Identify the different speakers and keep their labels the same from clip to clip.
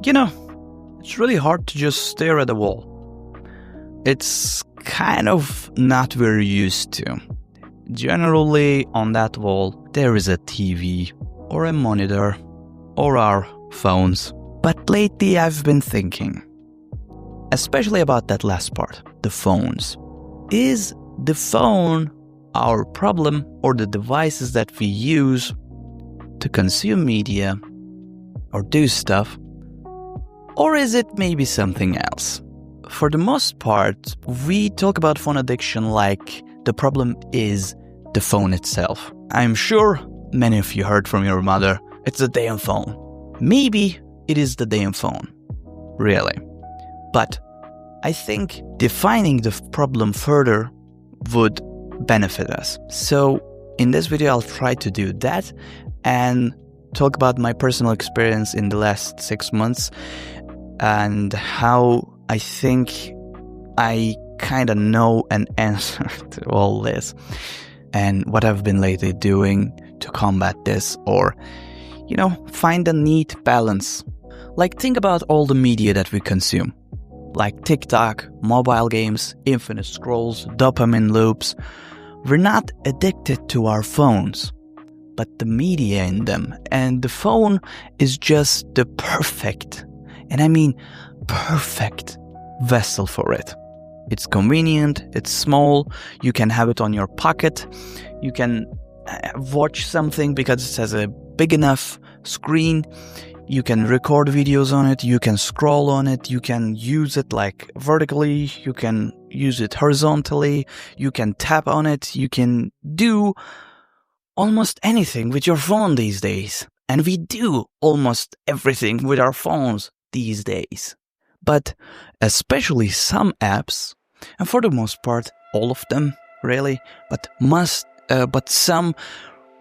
Speaker 1: You know, it's really hard to just stare at a wall. It's kind of not very used to. Generally, on that wall, there is a TV or a monitor or our phones. But lately I've been thinking, especially about that last part, the phones. Is the phone our problem, or the devices that we use to consume media or do stuff? Or is it maybe something else? For the most part, we talk about phone addiction like the problem is the phone itself. I'm sure many of you heard from your mother, it's the damn phone. Maybe it is the damn phone, really. But I think defining the problem further would benefit us. So in this video, I'll try to do that and talk about my personal experience in the last 6 months and how I think I kind of know an answer to all this and what I've been lately doing to combat this, or, find a neat balance. Like, think about all the media that we consume, like TikTok, mobile games, infinite scrolls, dopamine loops. We're not addicted to our phones, but the media in them. And the phone is just the perfect, and I mean perfect, vessel for it. It's convenient, it's small, you can have it on your pocket, you can watch something because it has a big enough screen, you can record videos on it, you can scroll on it, you can use it like vertically, you can use it horizontally, you can tap on it, you can do almost anything with your phone these days. And we do almost everything with our phones these days. But especially some apps, and for the most part, all of them really, but some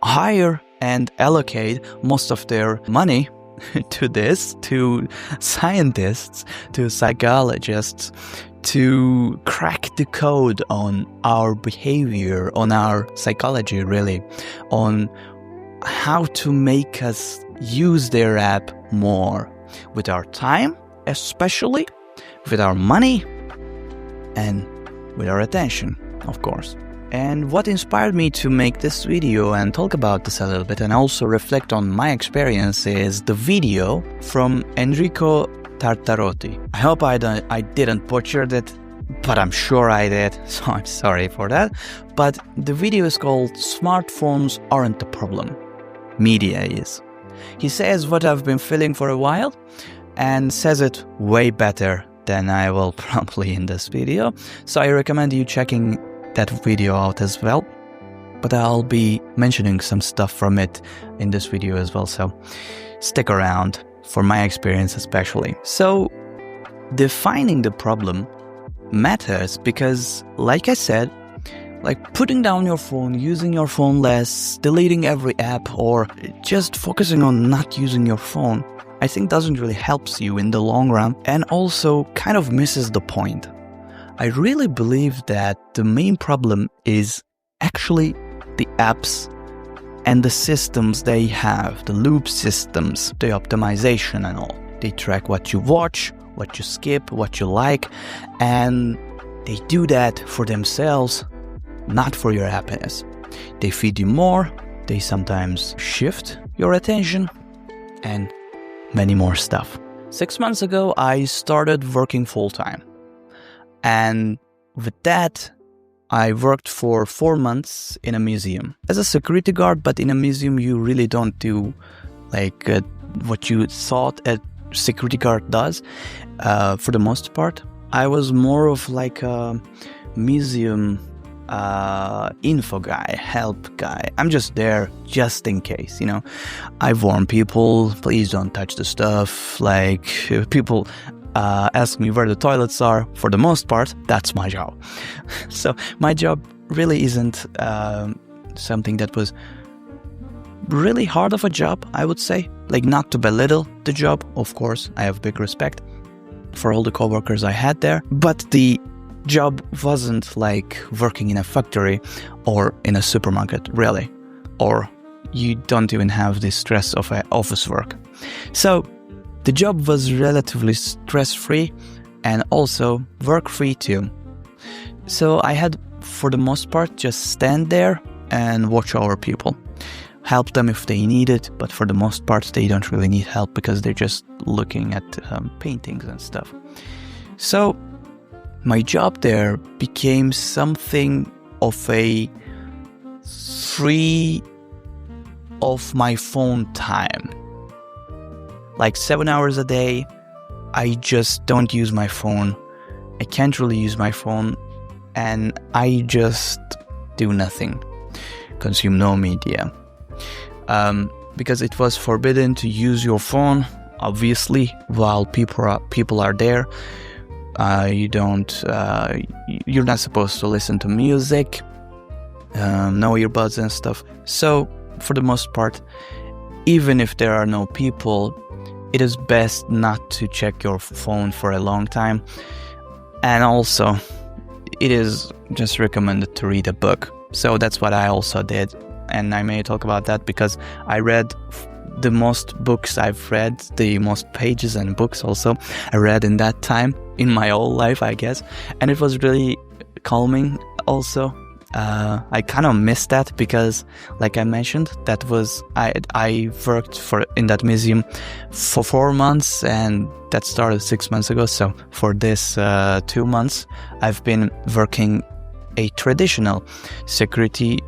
Speaker 1: hire and allocate most of their money to this, to scientists, to psychologists, to crack the code on our behavior, on our psychology really, on how to make us use their app more with our time, especially with our money and with our attention, of course. And what inspired me to make this video and talk about this a little bit and also reflect on my experience is the video from Enrico Tartarotti. I hope I didn't butcher it, but I'm sure I did, so I'm sorry for that. But the video is called "Smartphones Aren't the Problem, Media Is." He says what I've been feeling for a while and says it way better than I will probably in this video. So I recommend you checking that video out as well, but I'll be mentioning some stuff from it in this video as well, so stick around for my experience especially. So defining the problem matters because, like I said, like putting down your phone, using your phone less, deleting every app, or just focusing on not using your phone, I think doesn't really helps you in the long run and also kind of misses the point. I really believe that the main problem is actually the apps and the systems they have, the loop systems, the optimization and all. They track what you watch, what you skip, what you like, and they do that for themselves, not for your happiness. They feed you more, they sometimes shift your attention, and many more stuff. 6 months ago, I started working full-time. And with that, I worked for 4 months in a museum as a security guard, but in a museum you really don't do like what you thought a security guard does for the most part. I was more of like a museum info guy, help guy. I'm just there just in case, I warn people, please don't touch the stuff. Like people ask me where the toilets are. For the most part, that's my job. So my job really isn't something that was really hard of a job, I would say. Like, not to belittle the job, of course, I have big respect for all the coworkers I had there, but the job wasn't like working in a factory or in a supermarket, really, or you don't even have the stress of office work. So The job was relatively stress-free and also work-free too. So I had, for the most part, just stand there and watch over people. Help them if they need it, but for the most part, they don't really need help because they're just looking at paintings and stuff. So my job there became something of a free of my phone time. Like 7 hours a day, I just don't use my phone. I can't really use my phone, and I just do nothing. Consume no media. Because it was forbidden to use your phone, obviously, while people are there. You're not supposed to listen to music, no earbuds and stuff. So, for the most part, even if there are no people, it is best not to check your phone for a long time. And also, it is just recommended to read a book. So that's what I also did. And I may talk about that because I read the most books I've read, the most pages and books also I read in that time, in my whole life, I guess. And it was really calming also. I kind of missed that because, like I mentioned, that was I worked in that museum for 4 months, and that started 6 months ago. So for this 2 months, I've been working a traditional security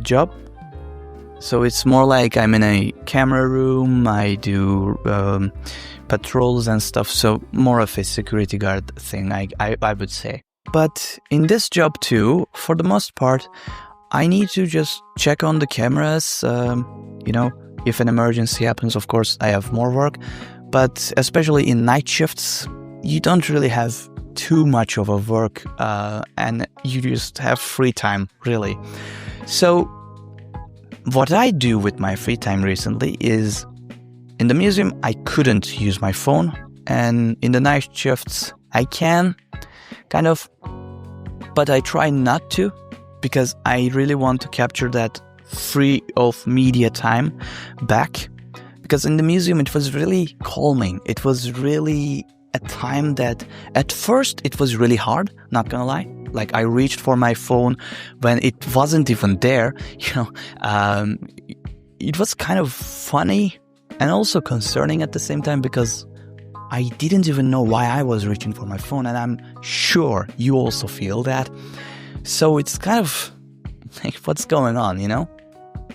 Speaker 1: job. So it's more like I'm in a camera room, I do patrols and stuff, so more of a security guard thing, I would say. But in this job too, for the most part, I need to just check on the cameras. If an emergency happens, of course, I have more work. But especially in night shifts, you don't really have too much of a work, and you just have free time, really. So what I do with my free time recently is, in the museum, I couldn't use my phone, and in the night shifts, I can, kind of, but I try not to, because I really want to capture that free of media time back, because in the museum, it was really calming. It was really a time that, at first, it was really hard, not gonna lie. Like, I reached for my phone when it wasn't even there, it was kind of funny and also concerning at the same time, because I didn't even know why I was reaching for my phone, and I'm sure you also feel that. So it's kind of like, what's going on,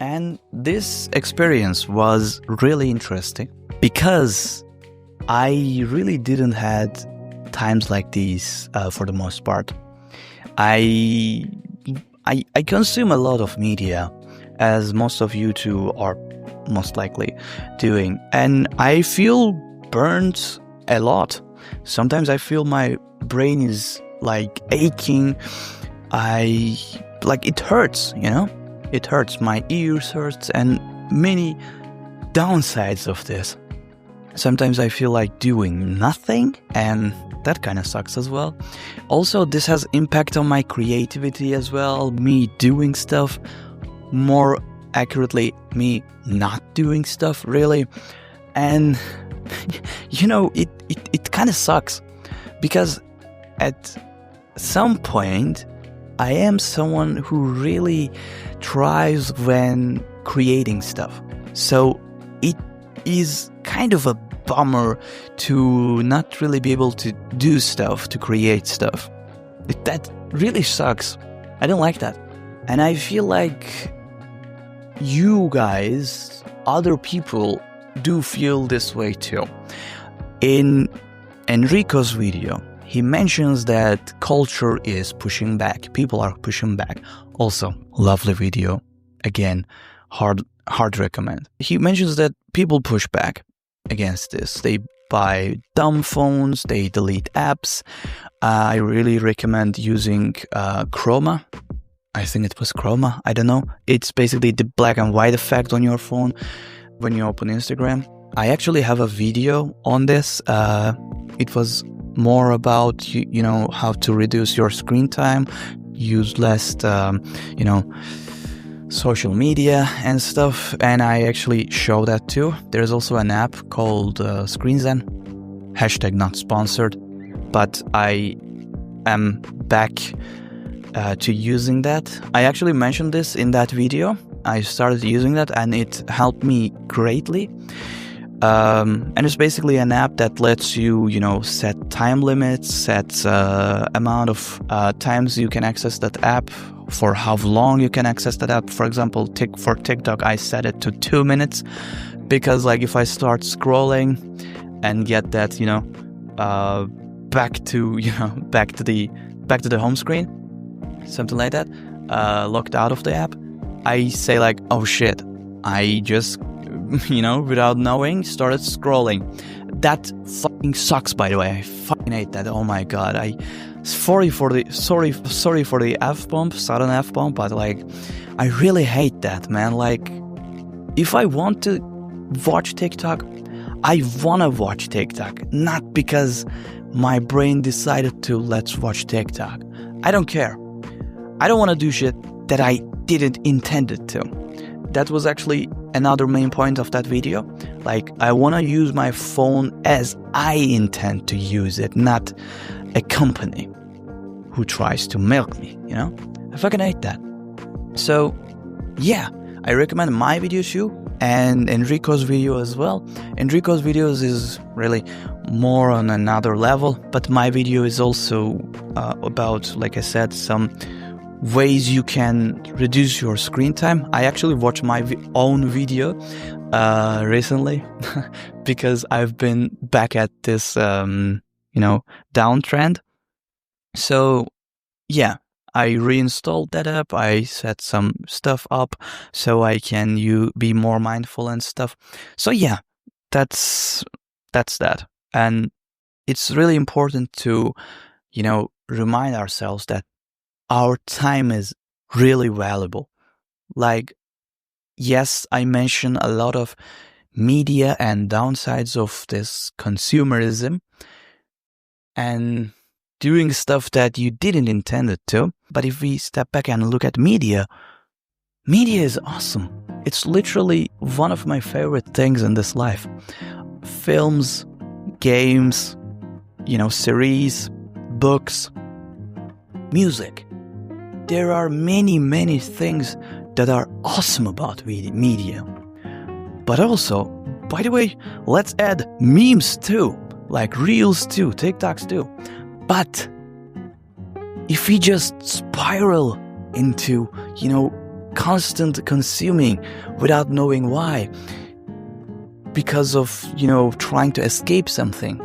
Speaker 1: And this experience was really interesting because I really didn't had times like these for the most part. I consume a lot of media, as most of you too are most likely doing, and I feel burned a lot. Sometimes I feel my brain is like aching. It hurts, It hurts. My ears hurts, and many downsides of this. Sometimes I feel like doing nothing, and that kind of sucks as well. Also, this has impact on my creativity as well, me doing stuff, more accurately, me not doing stuff, really. And, it kind of sucks, because at some point, I am someone who really tries when creating stuff. So it is kind of a bummer to not really be able to do stuff, to create stuff. That really sucks. I don't like that. And I feel like you guys, other people, do feel this way too. In Enrico's video, he mentions that culture is pushing back. People are pushing back. Also, lovely video. Again, hard recommend. He mentions that people push back against this. They buy dumb phones, they delete apps. I really recommend using Chroma. I think it was Chroma, I don't know. It's basically the black and white effect on your phone when you open Instagram. I actually have a video on this. It was more about, how to reduce your screen time, use less, social media and stuff, and I actually show that too. There's also an app called ScreenZen, hashtag not sponsored, but I am back to using that. I actually mentioned this in that video. I started using that and it helped me greatly. And it's basically an app that lets you, set time limits, set amount of times you can access that app, for how long you can access that app. For example, for TikTok, I set it to 2 minutes because, like, if I start scrolling and get that, back to the home screen, something like that, locked out of the app, I say like, oh shit, I just, without knowing, started scrolling. That fucking sucks, by the way. I fucking hate that. Oh my god. Sorry for the F-bomb, sudden F-bomb, but like, I really hate that, man. Like, if I want to watch TikTok, I wanna watch TikTok, not because my brain decided to let's watch TikTok. I don't care. I don't want to do shit that I didn't intend it to. That was actually another main point of that video. Like, I want to use my phone as I intend to use it, not a company who tries to milk me, I fucking hate that. So, yeah, I recommend my video too, and Enrico's video as well. Enrico's videos is really more on another level, but my video is also about, like I said, some ways you can reduce your screen time. I actually watched my own video recently because I've been back at this, downtrend. So, yeah, I reinstalled that app. I set some stuff up so I can be more mindful and stuff. So, yeah, that's that. And it's really important to, remind ourselves that our time is really valuable. Like, yes, I mentioned a lot of media and downsides of this consumerism and doing stuff that you didn't intend it to. But if we step back and look at media is awesome. It's literally one of my favorite things in this life. Films, games, series, books, music. There are many, many things that are awesome about media. But also, by the way, let's add memes too, like Reels too, TikToks too. But if we just spiral into, constant consuming without knowing why, because of, trying to escape something,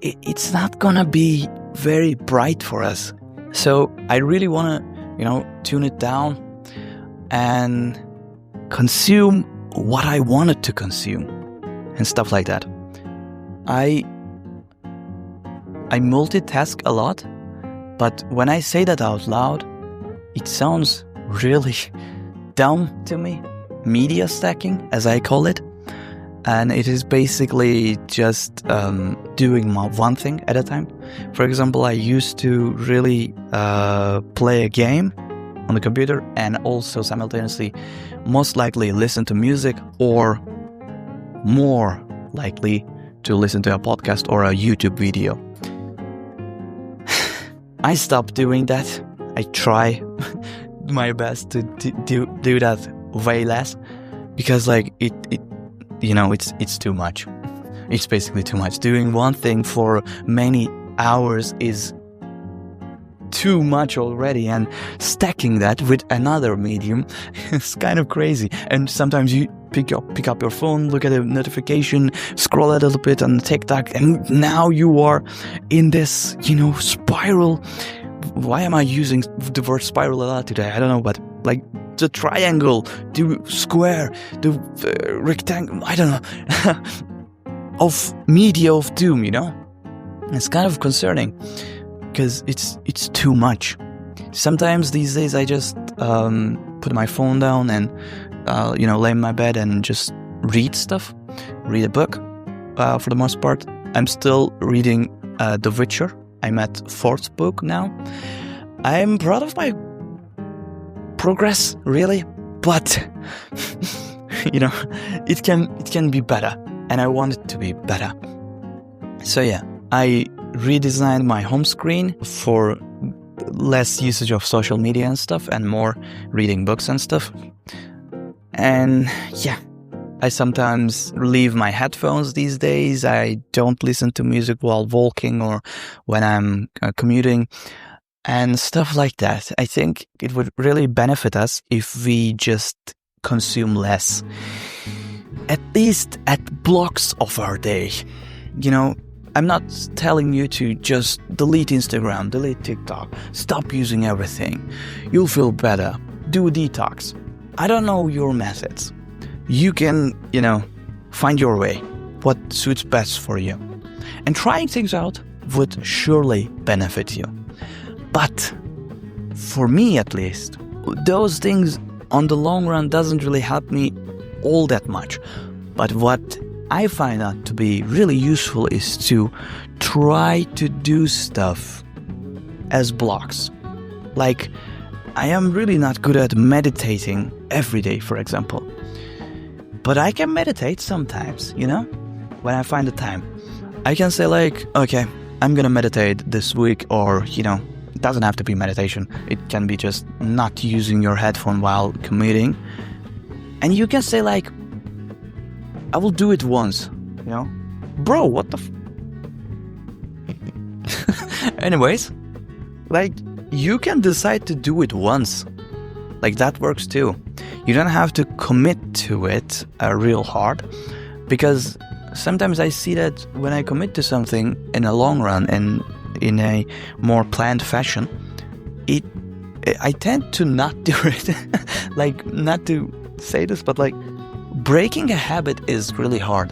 Speaker 1: it's not gonna be very bright for us. So I really want to, tune it down and consume what I wanted to consume and stuff like that. I multitask a lot, but when I say that out loud, it sounds really dumb to me. Media stacking, as I call it. And it is basically just doing one thing at a time. For example, I used to really play a game on the computer and also simultaneously most likely listen to music, or more likely to listen to a podcast or a YouTube video. I stopped doing that. I try my best to do that way less, because like it's too much. It's basically too much. Doing one thing for many hours is too much already, and stacking that with another medium is kind of crazy. And sometimes you pick up your phone, look at a notification, scroll a little bit on TikTok, and now you are in this, spiral. Why am I using the word spiral a lot today? I don't know, but like the triangle, the square, the rectangle, I don't know, of media of doom, It's kind of concerning because it's too much. Sometimes these days I just put my phone down and lay in my bed and just read a book. For the most part, I'm still reading The Witcher. I'm at 4th book now. I'm proud of my progress, really, but it can be better, and I want it to be better. So yeah, I redesigned my home screen for less usage of social media and stuff, and more reading books and stuff. And yeah, I sometimes leave my headphones these days. I don't listen to music while walking or when I'm commuting and stuff like that. I think it would really benefit us if we just consume less, at least at blocks of our day. I'm not telling you to just delete Instagram, delete TikTok, stop using everything. You'll feel better. Do a detox. I don't know your methods. You can, find your way, what suits best for you. And trying things out would surely benefit you. But for me, at least, those things on the long run doesn't really help me all that much. But what I find out to be really useful is to try to do stuff as blocks. Like, I am really not good at meditating every day, for example. But I can meditate sometimes, when I find the time. I can say okay, I'm gonna meditate this week, or, it doesn't have to be meditation. It can be just not using your headphone while commuting. And you can say I will do it once, Bro, what the Anyways, you can decide to do it once. That works too. You don't have to commit to it real hard, because sometimes I see that when I commit to something in a long run and in a more planned fashion, I tend to not do it. Not to say this, but breaking a habit is really hard.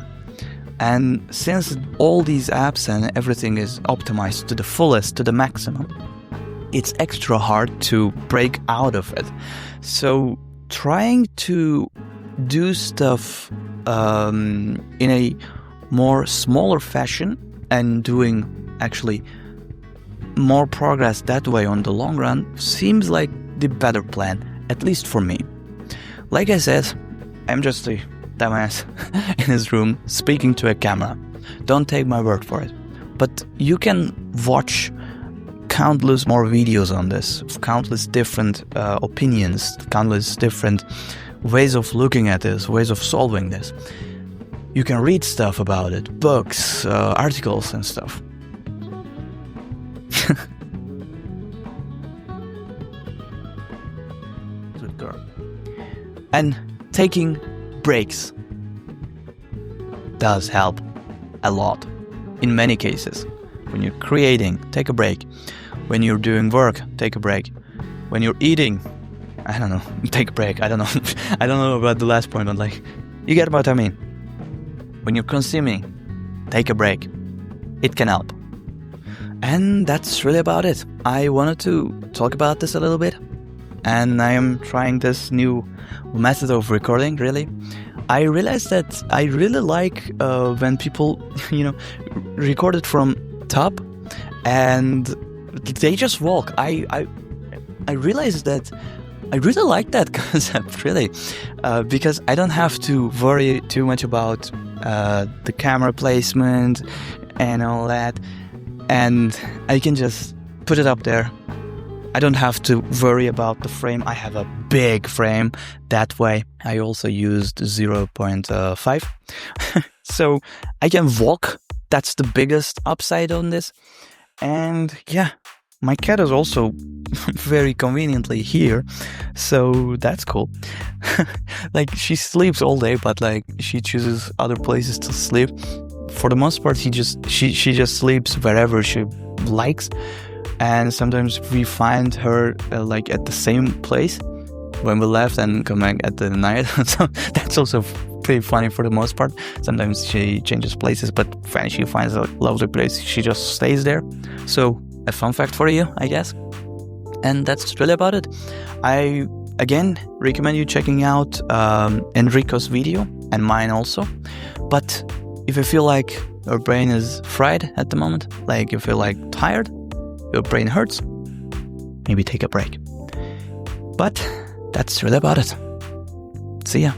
Speaker 1: And since all these apps and everything is optimized to the fullest, to the maximum, it's extra hard to break out of it. So trying to do stuff in a more smaller fashion and doing actually more progress that way on the long run seems like the better plan, at least for me. Like I said, I'm just a dumbass in his room speaking to a camera. Don't take my word for it. But you can watch countless more videos on this, countless different opinions, countless different ways of looking at this, ways of solving this. You can read stuff about it, books, articles and stuff. Good girl. And taking breaks does help a lot in many cases. When you're creating, take a break. When you're doing work, take a break. When you're eating, I don't know, take a break. I don't know. I don't know about the last point, but you get what I mean. When you're consuming, take a break. It can help. And that's really about it. I wanted to talk about this a little bit. And I am trying this new method of recording, really. I realized that I really like when people, record it from top and they just walk. I realized that I really like that concept, really, because I don't have to worry too much about the camera placement and all that, and I can just put it up there. I don't have to worry about the frame. I have a big frame that way. I also used 0.5. So I can walk. That's the biggest upside on this. And yeah, my cat is also very conveniently here. So that's cool. She sleeps all day, but she chooses other places to sleep. For the most part, she just sleeps wherever she likes. And sometimes we find her at the same place when we left and come back at the night. So that's also pretty funny for the most part. Sometimes she changes places, but when she finds a lovely place, she just stays there. So a fun fact for you, I guess. And that's really about it. I, again, recommend you checking out Enrico's video and mine also. But if you feel like your brain is fried at the moment, you feel tired, your brain hurts, maybe take a break. But That's really about it. See ya.